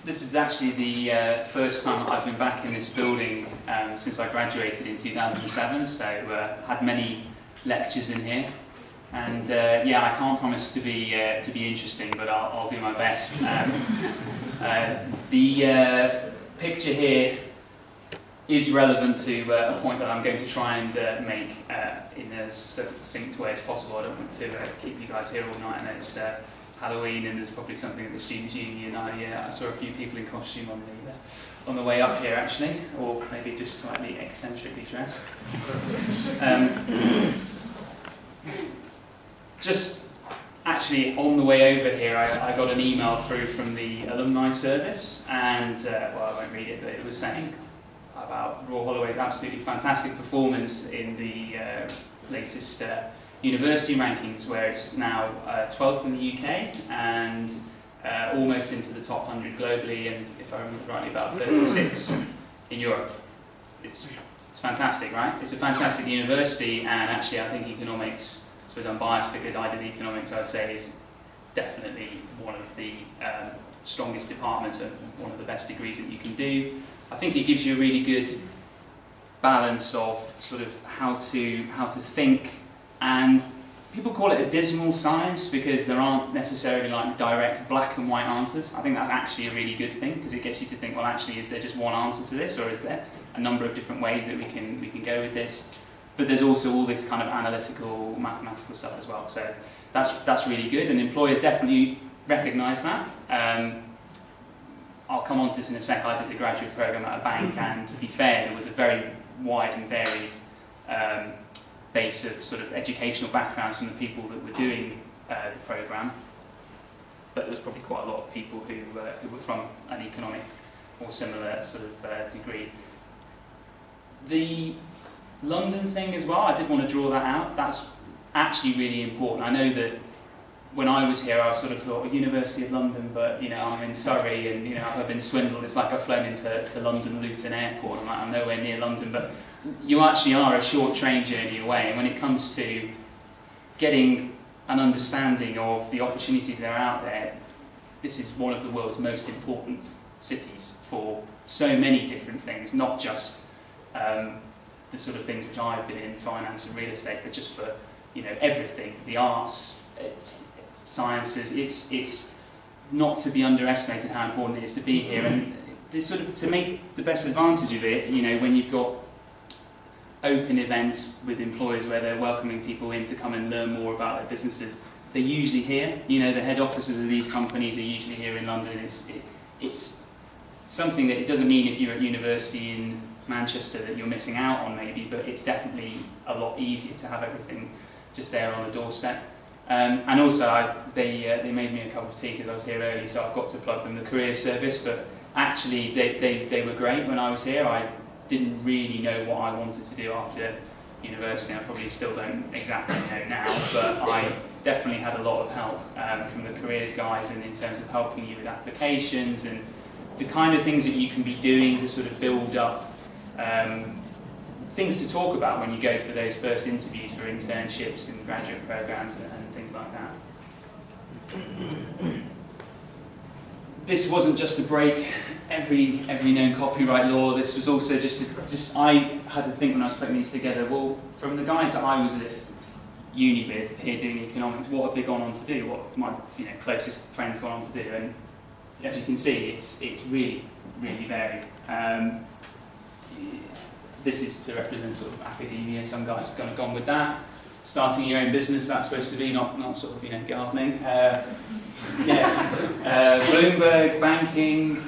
This is actually the first time that I've been back in this building since I graduated in 2007, so had many lectures in here. And yeah, I can't promise to be interesting, but I'll do my best. The picture here is relevant to a point that I'm going to try and make in as succinct way as possible. I don't want to keep you guys here all night, and it's Halloween, and there's probably something at the Students' Union. I saw a few people in costume on the way up here, actually, or maybe just slightly eccentrically dressed. Just actually on the way over here, I got an email through from the alumni service, and well, I won't read it, but it was saying about Royal Holloway's absolutely fantastic performance in the latest university rankings, where it's now 12th in the UK and almost into the top 100 globally, and if I remember rightly, about 36 in Europe. It's fantastic, right? It's a fantastic university, and actually I think economics, I suppose I'm biased because I did economics, I'd say is definitely one of the strongest departments and one of the best degrees that you can do. I think it gives you a really good balance of sort of how to think, and people call it a dismal science because there aren't necessarily like direct black and white answers. I think that's actually a really good thing because it gets you to think, well, actually, is there just one answer to this, or is there a number of different ways that we can go with this? But there's also all this kind of analytical, mathematical stuff as well. So that's really good, and employers definitely recognise that. I'll come on to this in a sec. I did a graduate programme at a bank, and to be fair, there was a very wide and varied base of sort of educational backgrounds from the people that were doing the programme. But there was probably quite a lot of people who were from an economic or similar sort of degree. The London thing as well, I did want to draw that out. That's actually really important. I know that when I was here, I sort of thought, University of London, but you know, I'm in Surrey, and you know, I've been swindled. It's like I've flown into London Luton Airport. I'm nowhere near London, but you actually are a short train journey away. And when it comes to getting an understanding of the opportunities that are out there, this is one of the world's most important cities for so many different things, not just the sort of things which I've been in, finance and real estate, but just for, you know, everything, the arts, sciences. It's not to be underestimated how important it is to be here, and this sort of, to make the best advantage of it, you know, when you've got open events with employers where they're welcoming people in to come and learn more about their businesses, they're usually here. You know, the head offices of these companies are usually here in London. It's something that it doesn't mean if you're at university in Manchester that you're missing out on maybe, but it's definitely a lot easier to have everything just there on the doorstep. And also they made me a cup of tea because I was here early, so I've got to plug them, the career service, but actually they were great when I was here. I didn't really know what I wanted to do after university. I probably still don't exactly know now, but I definitely had a lot of help from the careers guys, and in terms of helping you with applications and the kind of things that you can be doing to sort of build up things to talk about when you go for those first interviews for internships and graduate programs and things like that. This wasn't just to break every known copyright law. This was also just I had to think when I was putting these together, well, from the guys that I was at uni with here doing economics, what have they gone on to do? What my closest friends gone on to do? And as you can see, it's really, really varied. This is to represent sort of academia. Some guys have kind of gone with that. Starting your own business, that's supposed to be not sort of gardening. Bloomberg, banking,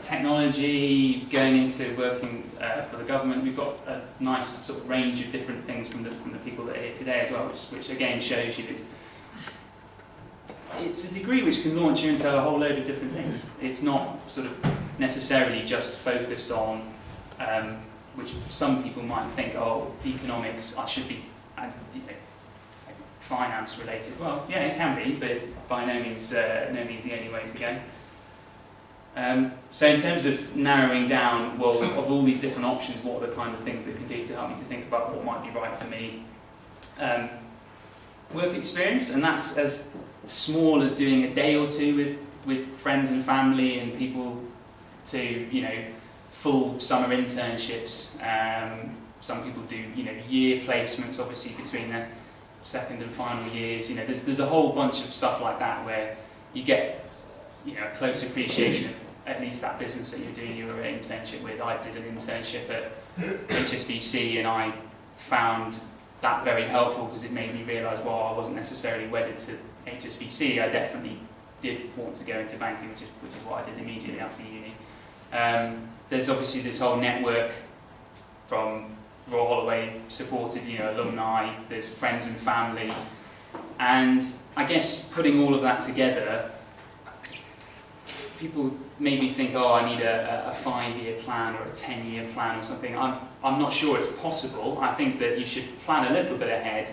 technology, going into working for the government. We've got a nice sort of range of different things from the people that are here today as well, which again shows you it's a degree which can launch you into a whole load of different things. It's not sort of necessarily just focused on which some people might think, oh, economics, I should be finance related. Well, yeah, it can be, but by no means the only way to go. So in terms of narrowing down, well, of all these different options, what are the kind of things that can do to help me to think about what might be right for me? Work experience, and that's as small as doing a day or two with friends and family and people to full summer internships. Some people do year placements, obviously between the second and final years. There's a whole bunch of stuff like that where you get a close appreciation of at least that business that you're doing your internship with. I did an internship at HSBC, and I found that very helpful because it made me realise, well, I wasn't necessarily wedded to HSBC. I definitely did want to go into banking, which is what I did immediately after uni. There's obviously this whole network from Royal Holloway supported, alumni, there's friends and family, and I guess putting all of that together, people maybe think, oh, I need a 5-year plan or a 10-year plan or something. I'm not sure it's possible. I think that you should plan a little bit ahead,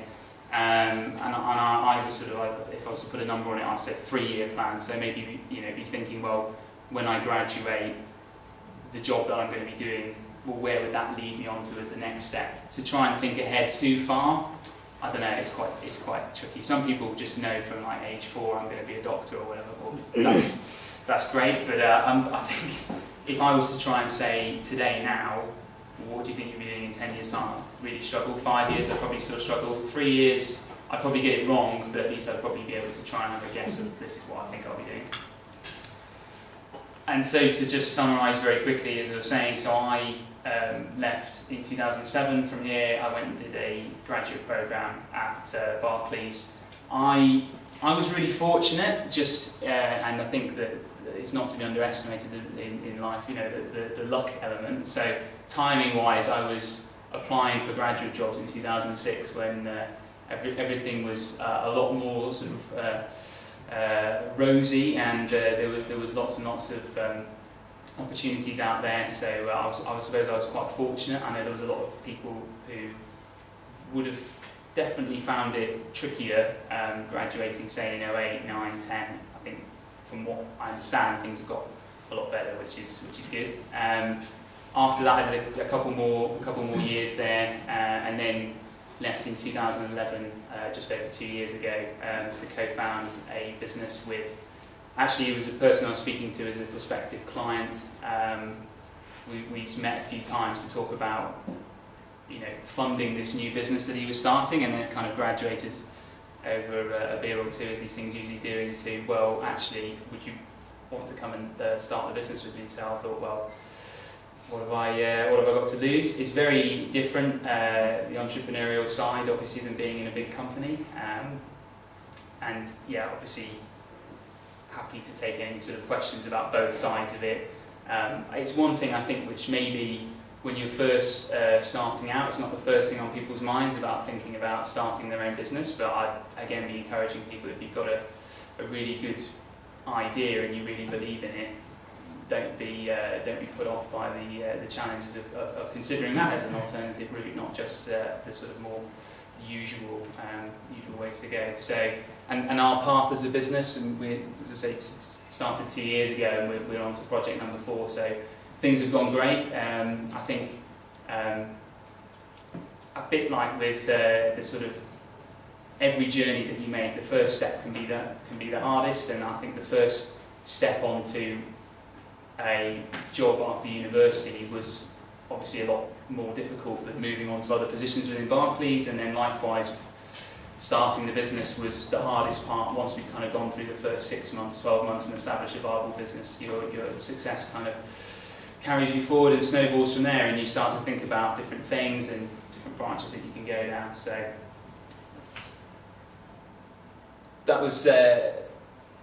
and I was sort of, if I was to put a number on it, I've said 3-year plan. So maybe be thinking, well, when I graduate, the job that I'm going to be doing, well, where would that lead me on to as the next step? To try and think ahead too far, I don't know. It's quite tricky. Some people just know from like age 4, I'm going to be a doctor or whatever. Well, that's great, but I think if I was to try and say today now, what do you think you'll be doing in 10 years' time? I'd really struggle. 5 years, I'd probably still struggle. 3 years, I'd probably get it wrong, but at least I'd probably be able to try and have a guess of this is what I think I'll be doing. And so to just summarise very quickly, as I was saying, so I left in 2007 from here. I went and did a graduate programme at Barclays. I was really fortunate, and I think that it's not to be underestimated in life, the luck element. So timing-wise, I was applying for graduate jobs in 2006 when everything was a lot more sort of rosy, and there was lots and lots of opportunities out there. So I suppose I was quite fortunate. I know there was a lot of people who would have definitely found it trickier graduating, say, in 08, 9, 10. I think from what I understand, things have got a lot better, which is good. After that, I did a couple more years there, and then left in 2011, just over 2 years ago, to co-found a business with. Actually, it was a person I was speaking to as a prospective client. We met a few times to talk about funding this new business that he was starting, and then kind of graduated over a beer or two, as these things usually do, into, well, actually, would you want to come and start the business with me? So I thought, well, what have I got to lose? It's very different, the entrepreneurial side, obviously, than being in a big company. And yeah, obviously, happy to take any sort of questions about both sides of it. It's one thing, I think, which maybe when you're first starting out, it's not the first thing on people's minds about thinking about starting their own business, but I'd again be encouraging people, if you've got a really good idea and you really believe in it, don't be put off by the challenges of considering that as an alternative route, not just the sort of more usual ways to go. So, and our path as a business, and we, as I say, started 2 years ago, and we're on to project number 4. So things have gone great. I think a bit like with the sort of every journey that you make, the first step can be the hardest, and I think the first step onto a job after university was obviously a lot more difficult than moving on to other positions within Barclays, and then likewise starting the business was the hardest part. Once we've kind of gone through the first 6 months, 12 months and established a viable business, your success kind of carries you forward and snowballs from there, and you start to think about different things and different branches that you can go down. So that was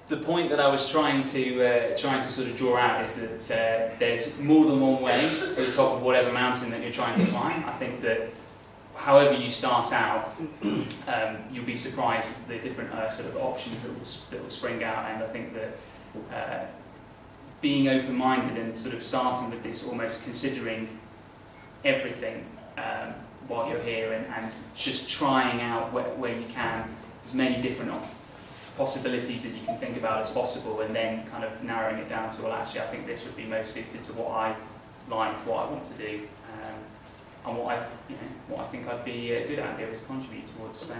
the point that I was trying to sort of draw out, is that there's more than one way to the top of whatever mountain that you're trying to climb. I think that however you start out, you'll be surprised at the different sort of options that will spring out, and I think that being open-minded and sort of starting with this, almost considering everything while you're here, and just trying out where you can as many different possibilities that you can think about as possible, and then kind of narrowing it down to, well, actually, I think this would be most suited to what I like, what I want to do, and what I think I'd be good at and be able to contribute towards. So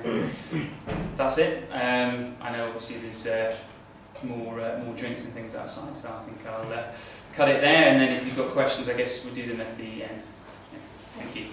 that's it. I know obviously there's more drinks and things outside, so I think I'll cut it there, and then if you've got questions, I guess we'll do them at the end. Yeah. Thank you.